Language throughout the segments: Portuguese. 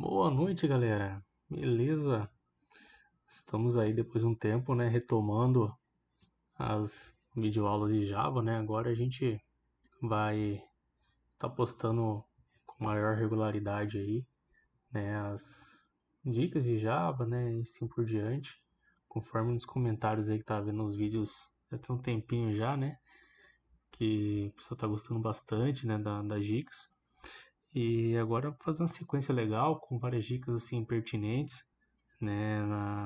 Boa noite, galera. Beleza? Estamos aí depois de um tempo, né, retomando as videoaulas de Java, né? Agora a gente vai estar postando com maior regularidade aí, né, as dicas de Java, né, e assim por diante, conforme nos comentários aí que tá vendo os vídeos já tem um tempinho já, né, que o pessoal tá gostando bastante, né, das dicas. E agora vou fazer uma sequência legal com várias dicas assim pertinentes, né,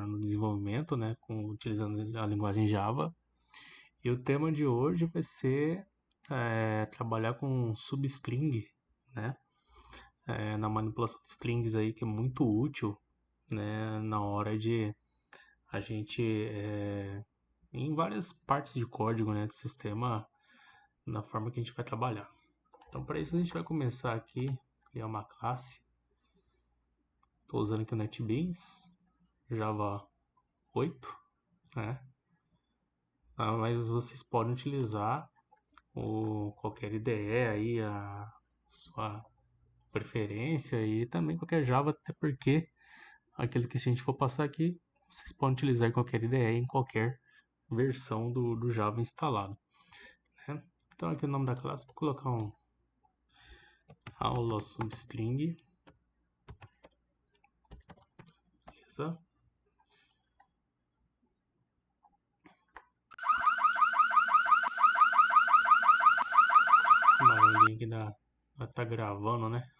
no desenvolvimento, né, utilizando a linguagem Java. E o tema de hoje vai ser trabalhar com substring, né, na manipulação de strings aí que é muito útil, né, na hora de a gente em várias partes de código, né, do sistema, na forma que a gente vai trabalhar. Então, para isso a gente vai começar aqui criar uma classe. Estou usando aqui o NetBeans, Java 8, né? Mas vocês podem utilizar qualquer IDE aí, a sua preferência e também qualquer Java, até porque aquilo que a gente for passar aqui, vocês podem utilizar qualquer IDE em qualquer versão do Java instalado, né? Então aqui o nome da classe, vou colocar um aula substring, beleza? O barulhinho aqui tá gravando, né?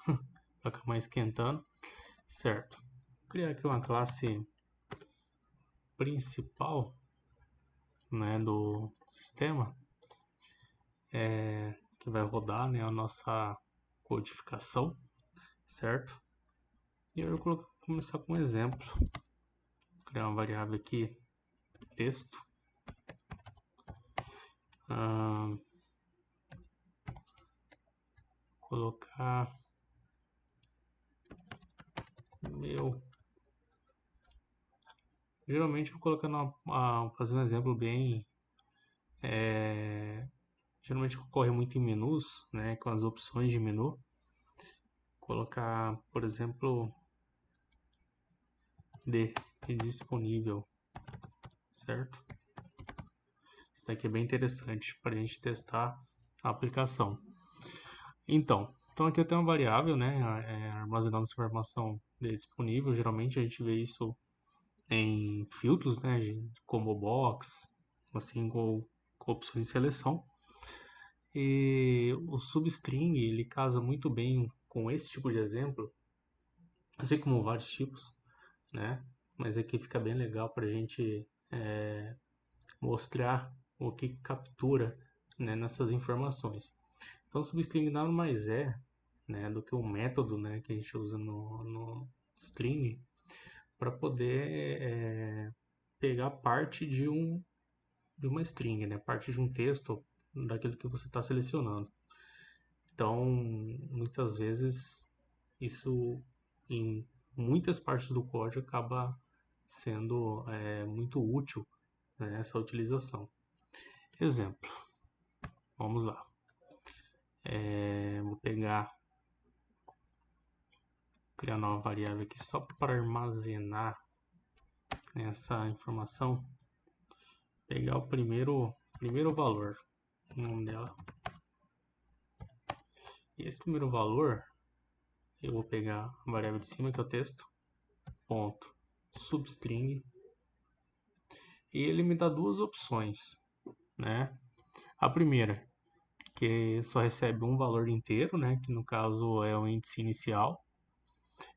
Pra acabar esquentando, certo? Vou criar aqui uma classe principal, né, do sistema, que vai rodar, né, a nossa codificação, certo? E eu vou começar com um exemplo. Vou criar uma variável aqui, texto. Colocar meu. Geralmente eu vou colocando fazer um exemplo bem. Geralmente ocorre muito em menus, né, com as opções de menu. Colocar, por exemplo, de disponível, certo? Isso daqui é bem interessante para a gente testar a aplicação. Então aqui eu tenho uma variável, né, armazenando essa informação de disponível. Geralmente a gente vê isso em filtros, né, de combo box, assim com opções de seleção. E o substring ele casa muito bem com esse tipo de exemplo, assim como vários tipos, né? Mas aqui fica bem legal para a gente mostrar o que captura, né, nessas informações. Então, o substring nada mais é, né, do que um método, né, que a gente usa no string para poder pegar parte de uma string, né, parte de um texto daquilo que você está selecionando. Então, muitas vezes isso em muitas partes do código acaba sendo muito útil, né, essa utilização. Exemplo, vamos lá. Vou criar uma nova variável aqui só para armazenar essa informação. Pegar o primeiro valor, o nome dela. E esse primeiro valor, eu vou pegar a variável de cima, que é o texto, ponto, substring, e ele me dá duas opções, né? A primeira, que só recebe um valor inteiro, né? Que no caso é o índice inicial.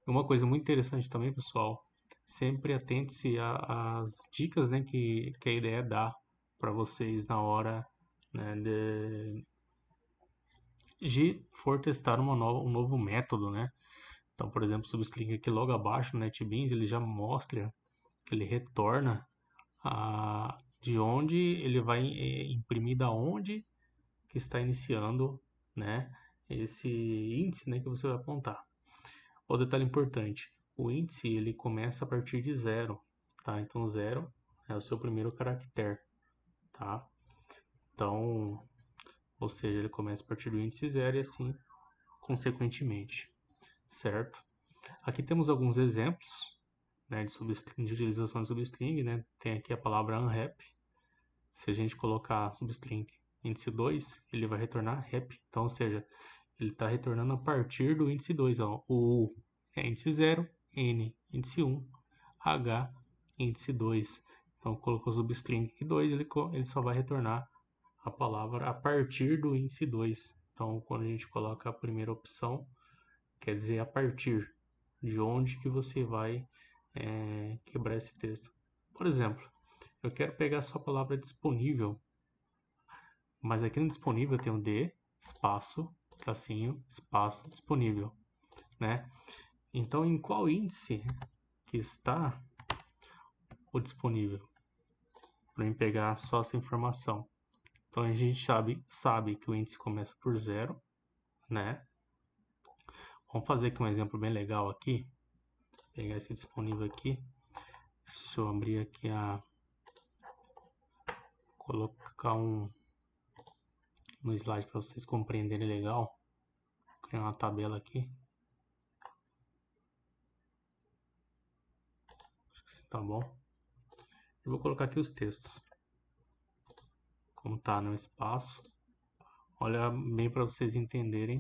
Uma coisa muito interessante também, pessoal, sempre atente-se às dicas, né, que a ideia dá para vocês na hora, né, de for testar um novo método, né? Então, por exemplo, substring aqui logo abaixo no NetBeans, ele já mostra que ele retorna de onde ele vai imprimir da onde que está iniciando, né, esse índice, né, que você vai apontar. Outro detalhe importante, o índice ele começa a partir de zero, tá? Então zero é o seu primeiro caractere, tá? Então, ou seja, ele começa a partir do índice zero e assim consequentemente, certo? Aqui temos alguns exemplos, né, de utilização de substring, né? Tem aqui a palavra unwrap. Se a gente colocar substring índice 2, ele vai retornar wrap. Então, ou seja, ele está retornando a partir do índice 2. Ó. O U é índice 0, N índice 1, H índice 2. Então, colocou substring aqui 2, ele só vai retornar a palavra a partir do índice 2. Então, quando a gente coloca a primeira opção, quer dizer a partir de onde que você vai quebrar esse texto. Por exemplo, eu quero pegar só a palavra disponível, mas aqui no disponível tem um D, espaço, tracinho, espaço, disponível, né? Então, em qual índice que está o disponível? Para mim pegar só essa informação. Então, a gente sabe que o índice começa por 0, né? Vamos fazer aqui um exemplo bem legal aqui. Pegar esse disponível aqui. Deixa eu abrir aqui colocar no slide para vocês compreenderem legal. Vou criar uma tabela aqui. Acho que isso tá bom. Eu vou colocar aqui os textos. Como tá no espaço. Olha bem para vocês entenderem.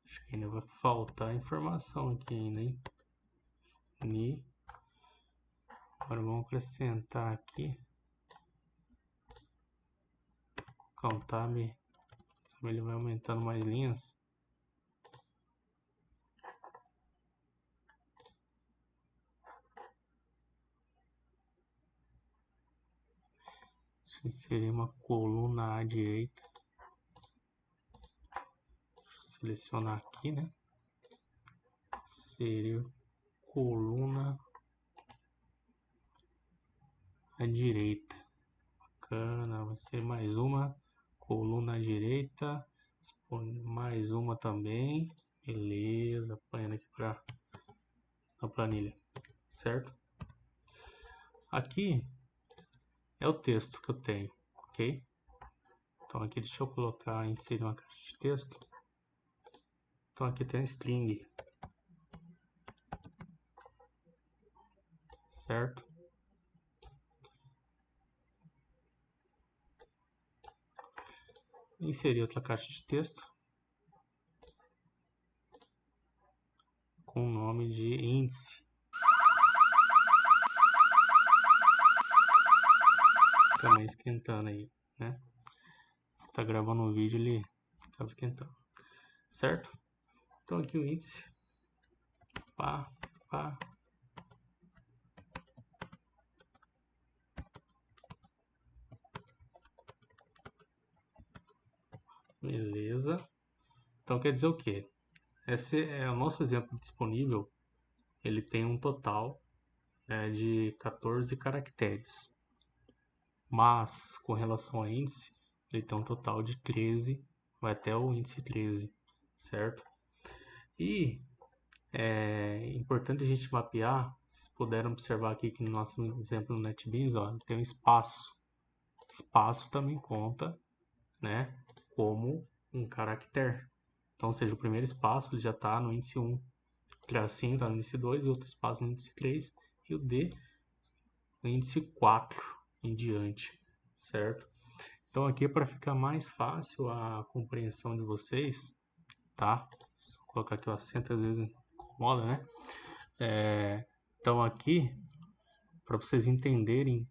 Acho que ainda vai faltar informação aqui ainda, hein? Agora vamos acrescentar aqui. Com o tab, ele vai aumentando mais linhas. Deixa eu inserir uma coluna à direita. Deixa eu selecionar aqui, né? Inserir coluna à direita. Bacana, vai ser mais uma coluna à direita. Mais uma também. Beleza, apanhando aqui para a planilha, certo? Aqui é o texto que eu tenho, ok? Então aqui deixa eu colocar, inserir uma caixa de texto. Então aqui tem a string, certo? Inserir outra caixa de texto com o nome de índice. Também esquentando aí, né? Se está gravando um vídeo, ele acaba esquentando, certo? Então aqui o índice, pá. Beleza. Então quer dizer o quê? Esse é o nosso exemplo disponível. Ele tem um total de 14 caracteres. Mas com relação ao índice, ele tem um total de 13, vai até o índice 13, certo? E é importante a gente mapear, vocês puderam observar aqui que no nosso exemplo no NetBeans, ó, tem um espaço. Espaço também conta, né, como um caractere. Então, ou seja, o primeiro espaço ele já está no índice 1, o tracinho está no índice 2, o outro espaço no índice 3 e o D no índice 4 em diante, certo? Então aqui é para ficar mais fácil a compreensão de vocês, tá? Vou colocar aqui o acento, às vezes incomoda, né? Então aqui, para vocês entenderem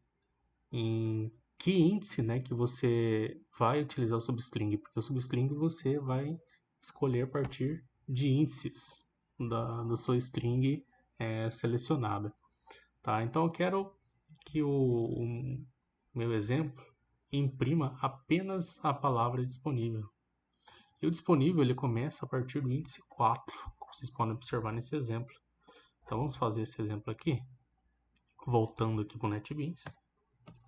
em que índice, né, que você vai utilizar o substring, porque o substring você vai escolher a partir de índices da sua string selecionada, tá? Então eu quero que o meu exemplo imprima apenas a palavra disponível. E o disponível ele começa a partir do índice 4, como vocês podem observar nesse exemplo. Então vamos fazer esse exemplo aqui, voltando aqui para o NetBeans,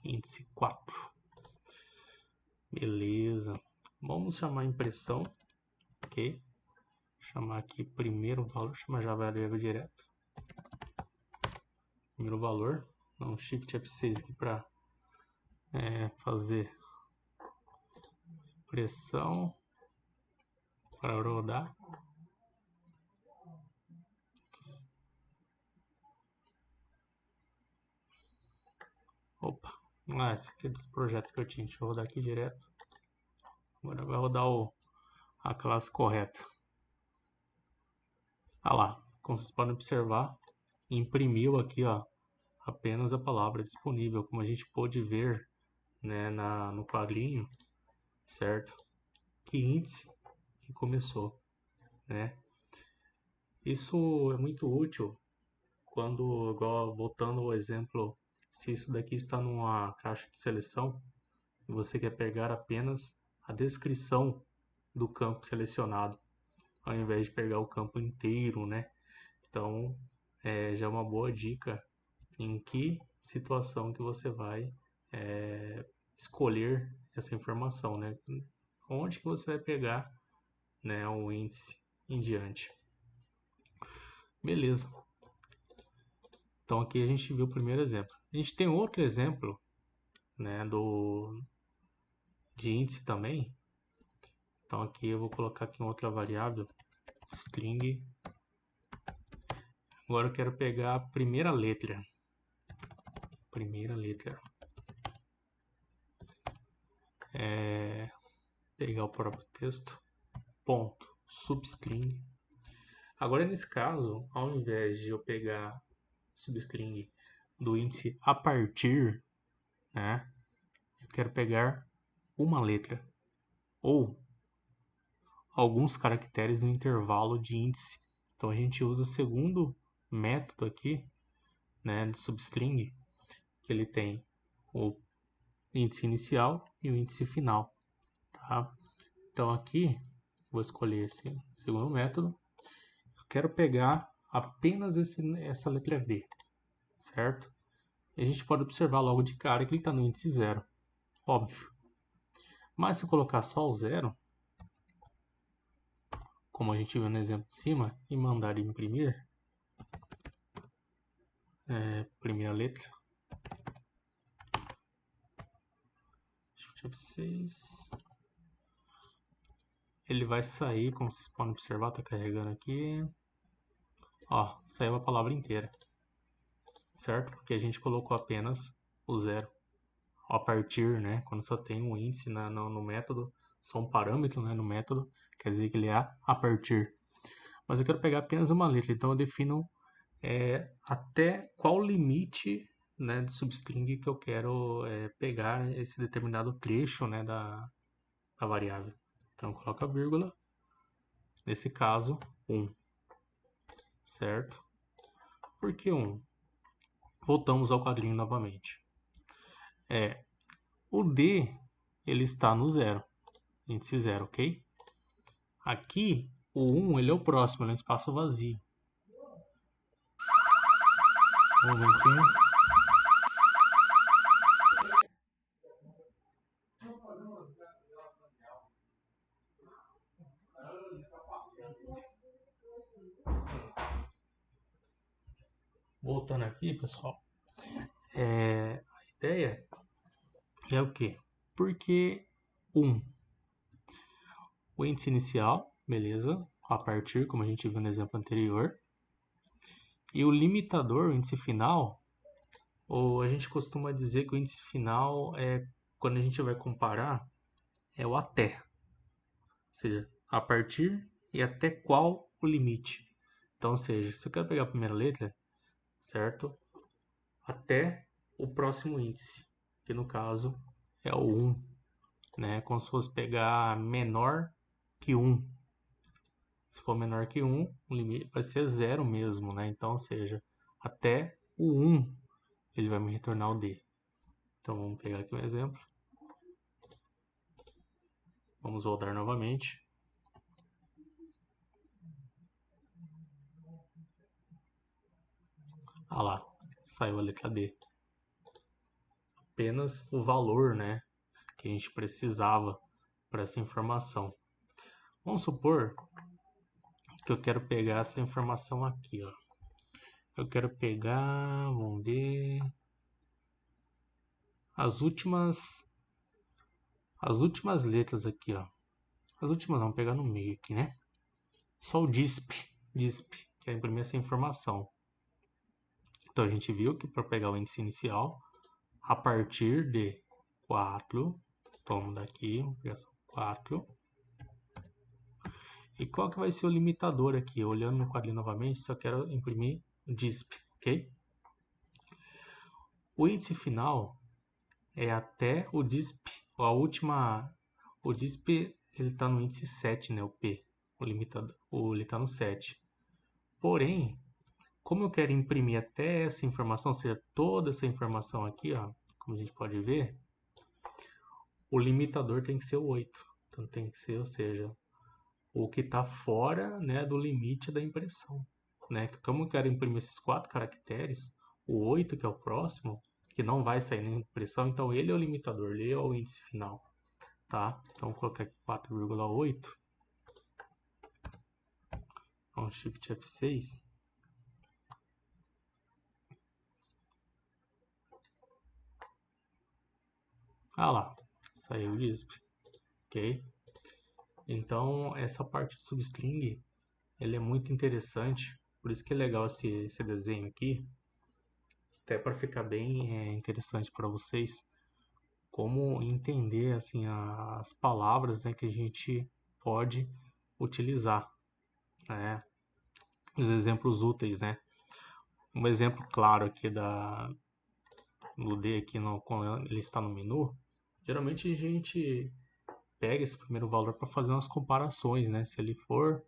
índice 4. Beleza. Vamos chamar a impressão, ok? Chamar aqui primeiro valor, chamar já variável direto. Primeiro valor, dá um Shift F6 aqui para fazer pressão para rodar. Opa, esse aqui é do projeto que eu tinha. Deixa eu rodar aqui direto. Agora vai rodar a classe correta. Lá, como vocês podem observar, imprimiu aqui, ó, apenas a palavra disponível, como a gente pôde ver, né, no quadrinho, certo? Que índice que começou, né? Isso é muito útil quando, igual, voltando ao exemplo, se isso daqui está numa caixa de seleção e você quer pegar apenas a descrição do campo selecionado, ao invés de pegar o campo inteiro, né? Então, já é uma boa dica em que situação que você vai escolher essa informação, né? Onde que você vai pegar, né, o índice em diante. Beleza. Então aqui a gente viu o primeiro exemplo. A gente tem outro exemplo, né, de índice também. Então aqui eu vou colocar aqui outra variável, string. Agora eu quero pegar a primeira letra. Pegar o próprio texto, ponto, substring. Agora nesse caso, ao invés de eu pegar substring do índice a partir, né, eu quero pegar uma letra ou alguns caracteres no intervalo de índice. Então a gente usa o segundo método aqui, né, do substring, que ele tem o índice inicial e o índice final, tá? Então aqui vou escolher esse segundo método. Eu quero pegar apenas essa letra D, certo? E a gente pode observar logo de cara que ele está no índice 0, óbvio. Mas se eu colocar só o 0, como a gente viu no exemplo de cima, e mandar imprimir, primeira letra, Shift F6, ele vai sair, como vocês podem observar, está carregando aqui, ó, saiu a palavra inteira, certo? Porque a gente colocou apenas o 0. A partir, né, quando só tem um índice no método, só um parâmetro, né, no método, quer dizer que ele é a partir. Mas eu quero pegar apenas uma letra, então eu defino até qual limite, né, de substring que eu quero pegar esse determinado trecho, né, da variável. Então coloca a vírgula, nesse caso 1, certo? Por que 1? Voltamos ao quadrinho novamente. O D ele está no 0, índice 0, ok? Aqui o 1 ele é o próximo, ele é um espaço vazio. Um momentinho. Voltando aqui, pessoal, a ideia é o quê? Porque 1, o índice inicial, beleza, a partir, como a gente viu no exemplo anterior, e o limitador, o índice final, ou a gente costuma dizer que o índice final quando a gente vai comparar, é o até, ou seja, a partir e até qual o limite. Então, ou seja, se eu quero pegar a primeira letra, certo? Até o próximo índice, que no caso é o 1, né? Como se fosse pegar menor que 1. Se for menor que 1, o limite vai ser 0 mesmo, né? Então, ou seja, até o 1 ele vai me retornar o D. Então, vamos pegar aqui um exemplo. Vamos rodar novamente. Ah lá, saiu a letra D. Apenas o valor, né, que a gente precisava para essa informação. Vamos supor que eu quero pegar essa informação aqui, ó. Eu quero pegar, vamos ver, as últimas as últimas letras aqui, ó. As últimas vamos pegar no meio aqui, né? Só o DISP, que é imprimir essa informação. Então a gente viu que para pegar o índice inicial, a partir de 4, toma daqui, vamos pegar só 4. E qual que vai ser o limitador aqui? Olhando no quadrinho novamente, só quero imprimir o DISP, ok? O índice final é até o DISP, a última, o DISP ele está no índice 7, né, o P, o limitador, ele está no 7. Porém, como eu quero imprimir até essa informação, ou seja, toda essa informação aqui, ó, como a gente pode ver, o limitador tem que ser o 8. Então tem que ser, ou seja, o que está fora, né, do limite da impressão. Né? Como eu quero imprimir esses 4 caracteres, o 8, que é o próximo, que não vai sair na impressão, então ele é o limitador, ele é o índice final. Tá? Então vou colocar aqui 4,8. Então Shift F6. Ah lá, saiu o DISP. Ok? Então essa parte de substring ele é muito interessante, por isso que é legal esse desenho aqui, até para ficar bem interessante para vocês, como entender assim as palavras, né, que a gente pode utilizar, né? Os exemplos úteis, né? Um exemplo claro aqui do D aqui quando ele está no menu, geralmente a gente pega esse primeiro valor para fazer umas comparações, né? Se ele for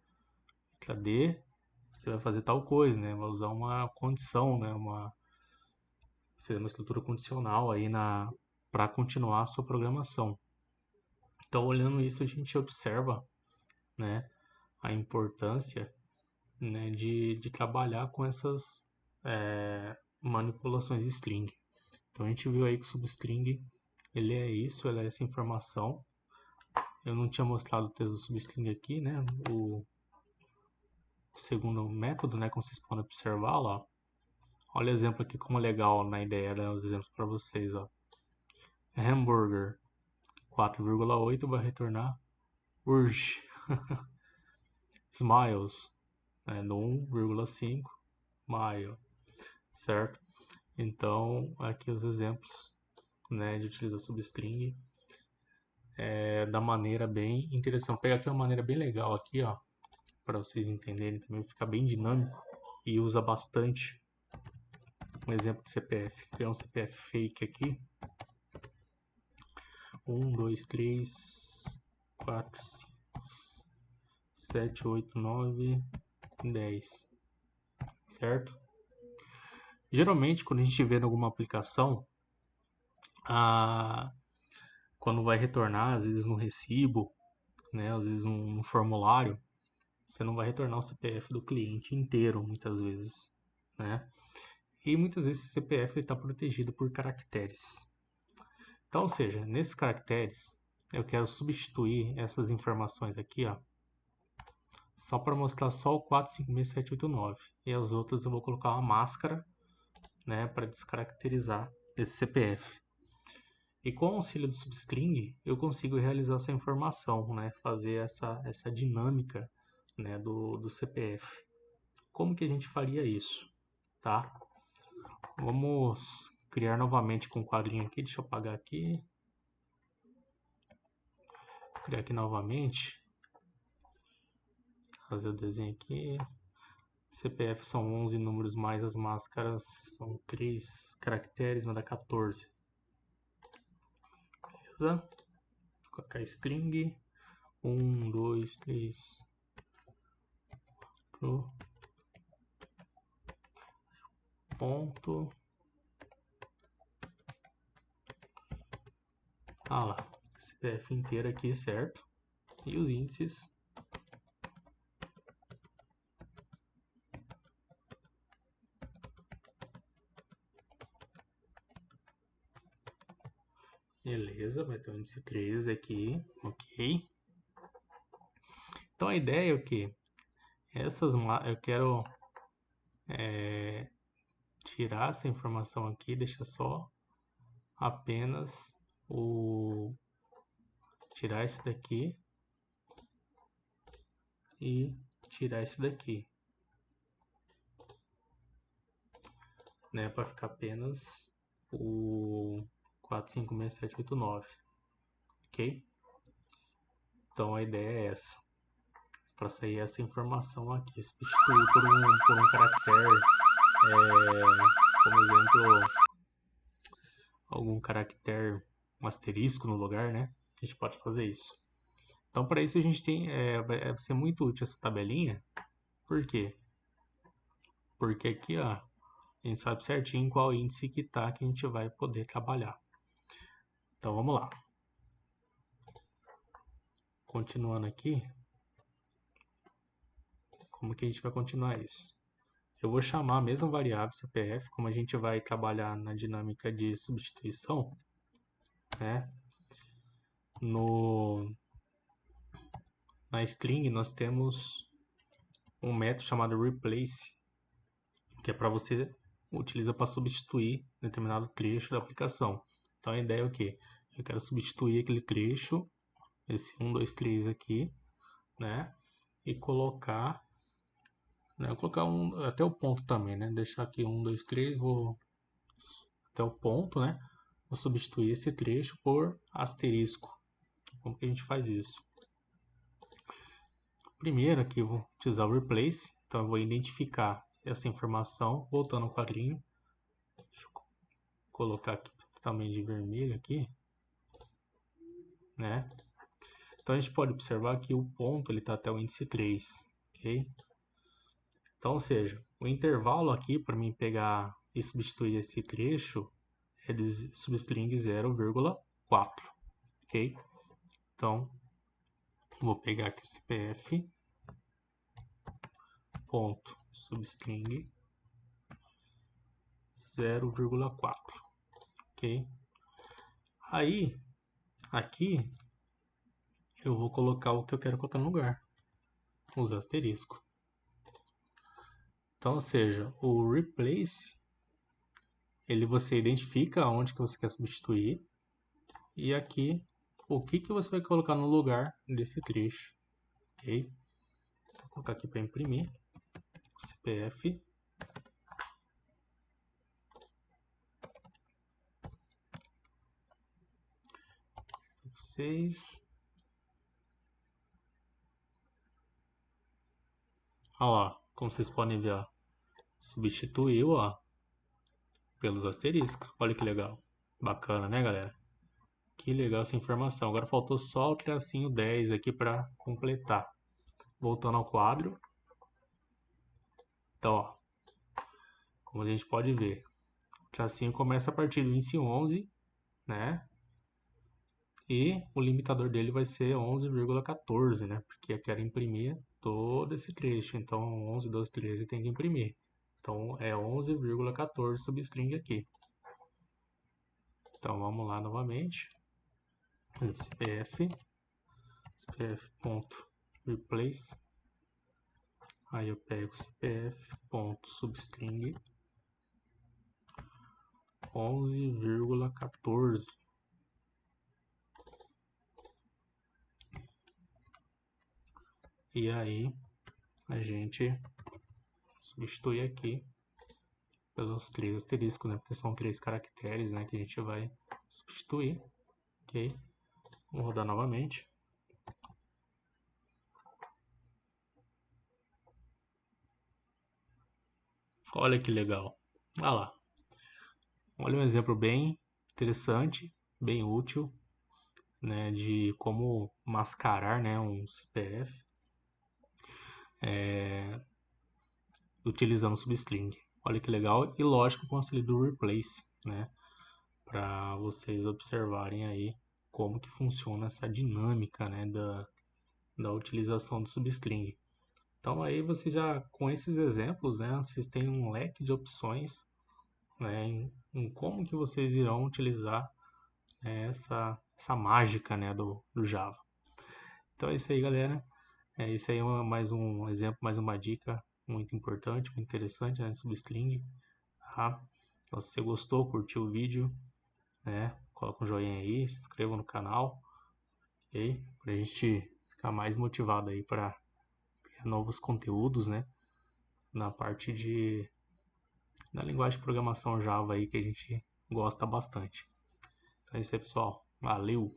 letra D, você vai fazer tal coisa, né? Vai usar uma condição, né? Uma estrutura condicional aí para continuar a sua programação. Então, olhando isso, a gente observa, né, a importância, né, de trabalhar com essas manipulações de string. Então, a gente viu aí que o substring ele é isso, ele é essa informação. Eu não tinha mostrado o texto do substring aqui, né? O segundo método, né, como vocês podem observar lá. Olha o exemplo aqui como é legal na ideia, né, os exemplos para vocês, ó. Hamburger 4,8 vai retornar urge. Smiles, né, no 1,5 mile, certo? Então, aqui os exemplos, né, de utilizar substring da maneira bem interessante. Vou pegar aqui uma maneira bem legal aqui, ó, para vocês entenderem também, fica bem dinâmico e usa bastante. Um exemplo de CPF, criar um CPF fake aqui. 1, 2, 3, 4, 5, 7, 8, 9, 10, certo? Geralmente, quando a gente vê em alguma aplicação, quando vai retornar, às vezes no recibo, né, às vezes no formulário, você não vai retornar o CPF do cliente inteiro, muitas vezes, né? E muitas vezes esse CPF está protegido por caracteres. Então, ou seja, nesses caracteres, eu quero substituir essas informações aqui, ó, só para mostrar só o 4, 5, 6, 7, 8, 9. E as outras eu vou colocar uma máscara, né, para descaracterizar esse CPF. E com o auxílio do substring, eu consigo realizar essa informação, né, fazer essa dinâmica, né, do CPF. Como que a gente faria isso? Tá? Vamos criar novamente com um quadrinho aqui, deixa eu apagar aqui. Criar aqui novamente. Fazer o desenho aqui. CPF são 11 números mais as máscaras são 3 caracteres, vai dar 14. Beleza? Vou colocar string 1, 2, 3, 4, ponto. Ah lá, CPF inteiro aqui, certo? E os índices. Beleza, vai ter o índice 13 aqui, ok. Então a ideia é o que? Eu quero tirar essa informação aqui, deixar só apenas tirar esse daqui e tirar esse daqui, né, para ficar apenas o 4, 5, 6, 7, 8, 9, ok? Então a ideia é essa, para sair essa informação aqui, substituir por um caractere, como exemplo, algum caractere, um asterisco no lugar, né? A gente pode fazer isso. Então para isso a gente tem, vai ser muito útil essa tabelinha, por quê? Porque aqui, ó, a gente sabe certinho qual índice que tá, que a gente vai poder trabalhar. Então vamos lá. Continuando aqui, como que a gente vai continuar isso? Eu vou chamar a mesma variável CPF, como a gente vai trabalhar na dinâmica de substituição, né? Na string nós temos um método chamado replace, que é para você utiliza para substituir determinado trecho da aplicação. Então a ideia é o quê? Eu quero substituir aquele trecho, esse 1, 2, 3 aqui, né? E colocar, né? Vou colocar até o ponto também, né? Deixar aqui 1, 2, 3, vou até o ponto, né? Vou substituir esse trecho por asterisco. Como que a gente faz isso? Primeiro aqui eu vou utilizar o replace, então eu vou identificar essa informação, voltando ao quadrinho. Deixa eu colocar aqui também de vermelho aqui, né? Então a gente pode observar que o ponto ele está até o índice 3, ok? Então, ou seja, o intervalo aqui para mim pegar e substituir esse trecho é de substring 0,4, ok? Então, vou pegar aqui o CPF ponto substring 0,4, ok? Aí, aqui eu vou colocar o que eu quero colocar no lugar, os asteriscos. Então, ou seja, o replace ele você identifica onde que você quer substituir e aqui o que que você vai colocar no lugar desse trecho, ok? Vou colocar aqui para imprimir CPF vocês. Olha lá, como vocês podem ver, ó, substituiu, ó, pelos asteriscos. Olha que legal. Bacana, né, galera? Que legal essa informação. Agora faltou só o tracinho 10 aqui para completar. Voltando ao quadro. Então, ó, como a gente pode ver, o tracinho começa a partir do índice 11, né? E o limitador dele vai ser 11,14, né? Porque eu quero imprimir todo esse trecho. Então, 11, 12, 13 tem que imprimir. Então, é 11,14 substring aqui. Então, vamos lá novamente. CPF.replace. Aí eu pego CPF.substring 11,14. E aí a gente substitui aqui pelos 3 asteriscos, né? Porque são 3 caracteres, né? Que a gente vai substituir. Ok? Vou rodar novamente. Olha que legal. Olha lá. Olha um exemplo bem interessante, bem útil, né? De como mascarar, né? Um CPF utilizando substring. Olha que legal. E lógico com o auxílio do replace, né? Para vocês observarem aí como que funciona essa dinâmica, né, da utilização do substring. Então aí você já, com esses exemplos, né, vocês têm um leque de opções, né, em como que vocês irão utilizar, né, essa mágica, né, do Java. Então é isso aí, galera. Isso aí é mais um exemplo, mais uma dica muito importante, muito interessante, né, de substring. Tá? Então, se você gostou, curtiu o vídeo, né, coloca um joinha aí, se inscreva no canal ok? Para a gente ficar mais motivado aí para criar novos conteúdos, né? Na parte da linguagem de programação Java aí que a gente gosta bastante. Então é isso aí, pessoal. Valeu!